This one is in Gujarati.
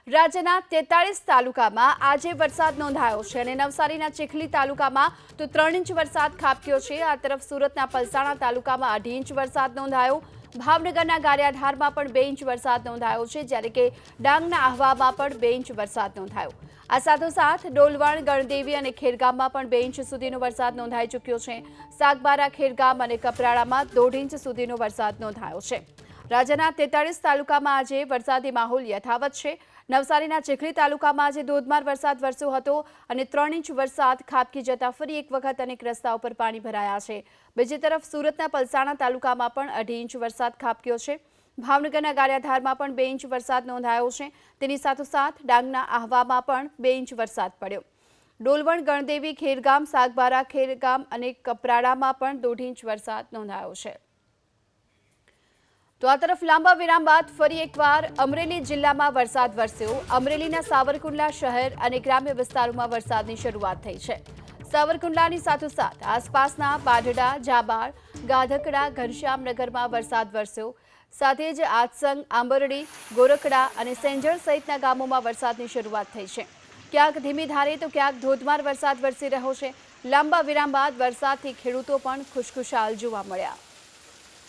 રાજ્યના 43 તાલુકામાં આજે વરસાદ નોંધાયો છે અને નવસારીના ચીખલી તાલુકામાં તો 3 ઇંચ વરસાદ ખાબક્યો છે। આ તરફ સુરતના પલસાણા તાલુકામાં 2.5 ઇંચ વરસાદ નોંધાયો। ભાવનગરના ગારિયાધારમાં પણ 2 ઇંચ વરસાદ નોંધાયો છે, જ્યારે કે ડાંગના આહવામાં પણ 2 ઇંચ વરસાદ નોંધાયો। આ સાથોસાથ ડોલવણ, ગણદેવી અને ખેરગામમાં પણ 2 ઇંચ સુધીનો વરસાદ નોંધાઈ ચૂક્યો છે। સાગબારા, ખેરગામ અને કપરાડામાં 1.5 ઇંચ સુધીનો વરસાદ નોંધાયો છે। રાજ્યના 43 તાલુકામાં આજે વરસાદી માહોલ યથાવત છે। નવસારીના ચીખલી તાલુકામાં આજે ધોધમાર વરસાદ વરસ્યો હતો અને 3 ઇંચ વરસાદ ખાબકી જતા ફરી એક વખત અનેક રસ્તાઓ પર પાણી ભરાયા છે। બીજી તરફ સુરતના પલસાણા તાલુકામાં પણ 2.5 ઇંચ વરસાદ ખાબક્યો છે। ભાવનગરના ગારિયાધારમાં પણ 2 ઇંચ વરસાદ નોંધાયો છે। તેની સાથોસાથ ડાંગના આહવામાં પણ 2 ઇંચ વરસાદ પડ્યો। ડોલવણ, ગણદેવી, ખેરગામ, સાગબારા, ખેરગામ અને કપરાડામાં પણ 1.5 ઇંચ વરસાદ નોંધાયો છે। તો આ તરફ લાંબા વિરામ બાદ ફરી એકવાર અમરેલી જિલ્લામાં વરસાદ વરસ્યો। અમરેલીના સાવરકુંડલા શહેર અને ગ્રામ્ય વિસ્તારોમાં વરસાદની શરૂઆત થઈ છે। સાવરકુંડલાની સાથોસાથ આસપાસના બાઢડા, જાબાળ, ગાધકડા, ઘનશ્યામનગરમાં વરસાદ વરસ્યો। સાથે જ આત્સંગ, આંબરડી, ગોરખડા અને સેંજળ સહિતના ગામોમાં વરસાદની શરૂઆત થઈ છે। ક્યાંક ધીમી ધારે તો ક્યાંક ધોધમાર વરસાદ વરસી રહ્યો છે। લાંબા વિરામ બાદ વરસાદથી ખેડૂતો પણ ખુશખુશાલ જોવા મળ્યા।